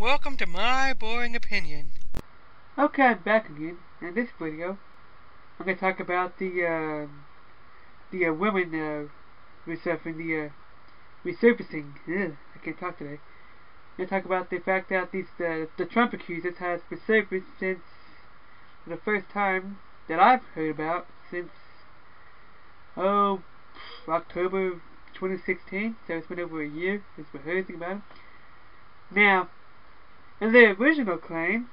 Welcome to my boring opinion. Okay, I'm back again. In this video, I'm going to talk about the women resurfacing, resurfacing. Ugh, I can't talk today. I'm going to talk about the fact that the Trump accusers has resurfaced since the first time that I've heard about since October 2016. So it's been over a year since we heard anything about it. Now, in the original claim,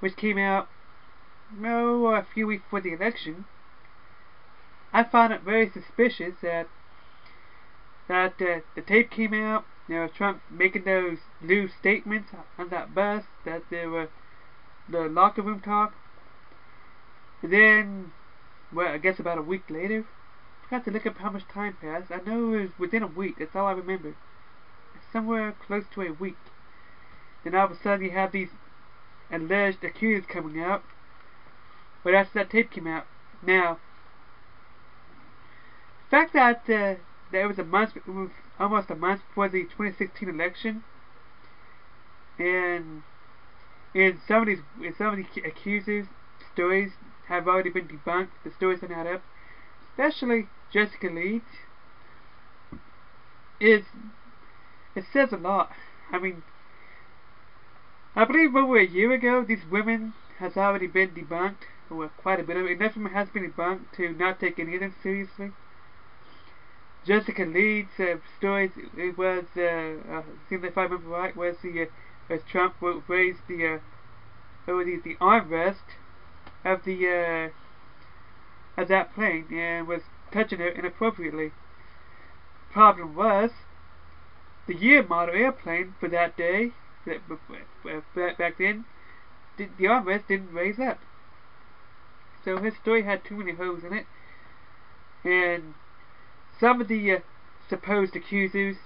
which came out a few weeks before the election, I found it very suspicious that the tape came out. Trump making those loose statements on that bus, that there were the locker room talk. And then, well, I guess about a week later, I forgot to look up how much time passed. I know it was within a week. That's all I remember. Somewhere close to a week. Then all of a sudden you have these alleged accusers coming out. But after that tape came out. Now, the fact that there was almost a month before the 2016 election, and some of the accusers' stories have already been debunked. The stories are not up, especially Jessica Leeds. It says a lot. I mean, I believe over a year ago, these women has already been debunked. Well, quite a bit of it. Enough of them has been debunked to not take any of them seriously. Jessica Leeds' stories, it was, seems if I remember right, was as Trump raised the armrest of that plane and was touching her inappropriately. Problem was, the year model airplane for that day, back then, the armrest didn't raise up. So his story had too many holes in it. And some of the supposed accusers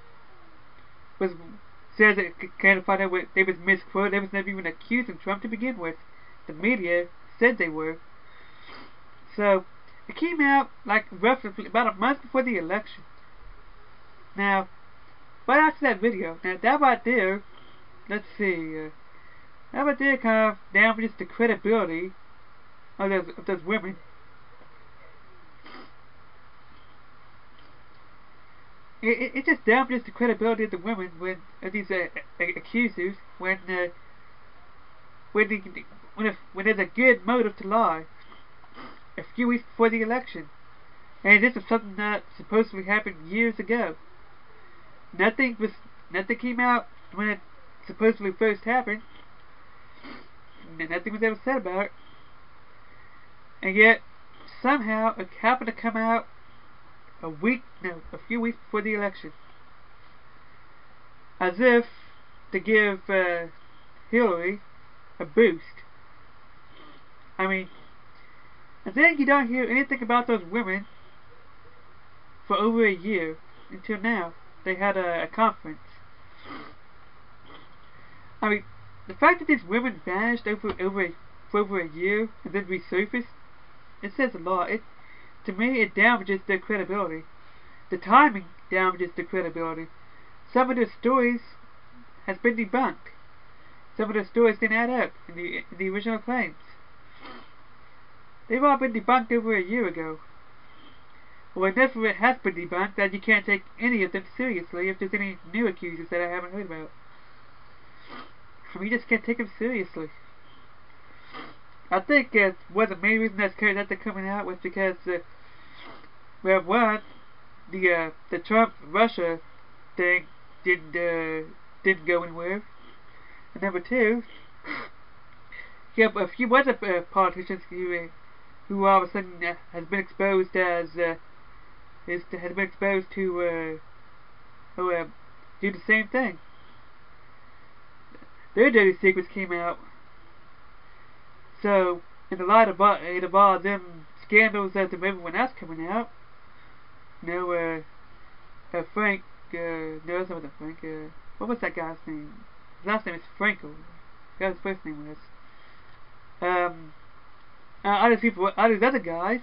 says it can't find out what they was misquoted. They was never even accusing Trump to begin with. The media said they were. So it came out like roughly about a month before the election. Now, right after that video, that right there, let's see, that right there kind of damages the credibility of those women. It just damages the credibility of the women when these accusers when there's a good motive to lie a few weeks before the election, and this is something that supposedly happened years ago. Nothing came out when it supposedly first happened. Nothing was ever said about it, and yet somehow it happened to come out a few weeks before the election, as if to give Hillary a boost. I mean, and then you don't hear anything about those women for over a year until now. They had a conference. I mean, the fact that these women vanished for over a year and then resurfaced, it says a lot. To me, it damages their credibility. The timing damages their credibility. Some of their stories has been debunked. Some of their stories didn't add up in the original claims. They've all been debunked over a year ago. Well, enough of it has been debunked that you can't take any of them seriously if there's any new accusers that I haven't heard about. I mean, you just can't take them seriously. I think one of the main reasons that they're coming out was because, well, one, the Trump-Russia thing didn't go anywhere, and number two, you have a few other politicians who all of a sudden has been exposed as has been exposed to do the same thing. Their dirty secrets came out. So, in the light of all them scandals that everyone else coming out, Frank, no, that's not Frank, what was that guy's name? His last name is Frankel. I forgot his first name was. All these other guys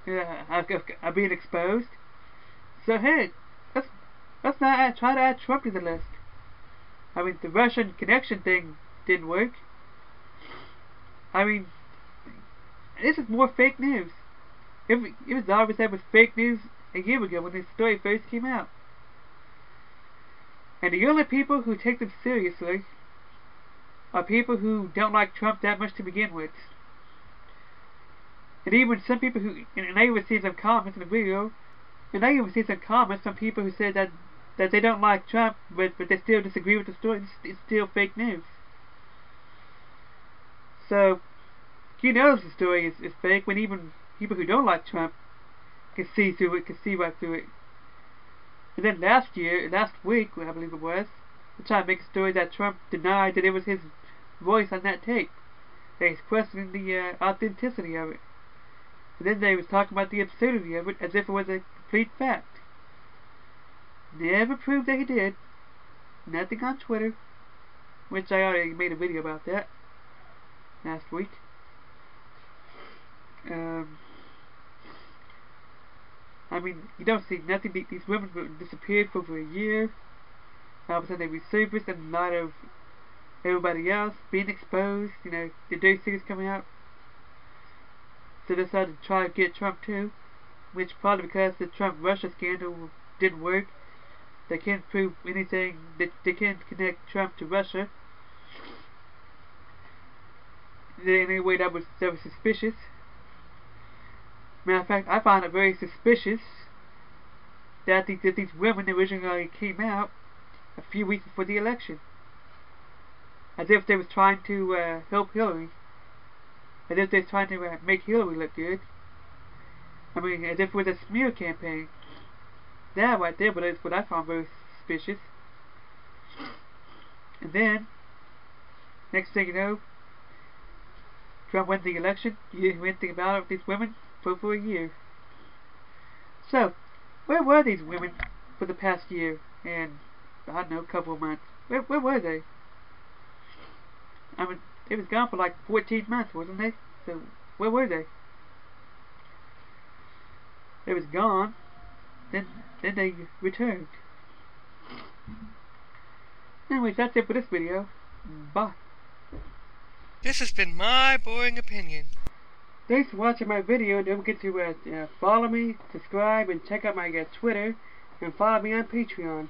are being exposed. So hey, let's not try to add Trump to the list. I mean, the Russian connection thing didn't work. I mean, this is more fake news. It was obvious that was fake news a year ago when this story first came out. And the only people who take them seriously are people who don't like Trump that much to begin with. And even some people who, and I even see some comments in the video, and I even see some comments from people who said that they don't like Trump, but they still disagree with the story. It's still fake news. So, you know the story is fake when even people who don't like Trump can see through it, can see right through it. And then last week, I believe it was, they tried to make a story that Trump denied that it was his voice on that tape. They was questioning the authenticity of it. And then they was talking about the absurdity of it as if it was a complete fact. Never proved that he did. Nothing on Twitter, which I already made a video about that last week. I mean, you don't see nothing. These women disappeared for over a year. All of a sudden they resurfaced, and a lot of everybody else being exposed. You know, the dirty secrets coming out. So they decided to try to get Trump too, which probably because the Trump-Russia scandal didn't work. They can't prove anything. They can't connect Trump to Russia. In any way that was suspicious. Matter of fact, I found it very suspicious that these women originally came out a few weeks before the election, as if they was trying to help Hillary, as if they was trying to make Hillary look good. I mean, as if it was a smear campaign. That right there, but that's what I found very suspicious. And then, next thing you know, Trump won the election. You didn't hear anything about it with these women for a year. So, where were these women for the past year and, I don't know, a couple of months? Where were they? I mean, they was gone for like 14 months, wasn't they? So, where were they? They was gone, then they returned. Anyways, that's it for this video. Bye. This has been my boring opinion. Thanks for watching my video, and don't forget to follow me, subscribe, and check out my Twitter, and follow me on Patreon.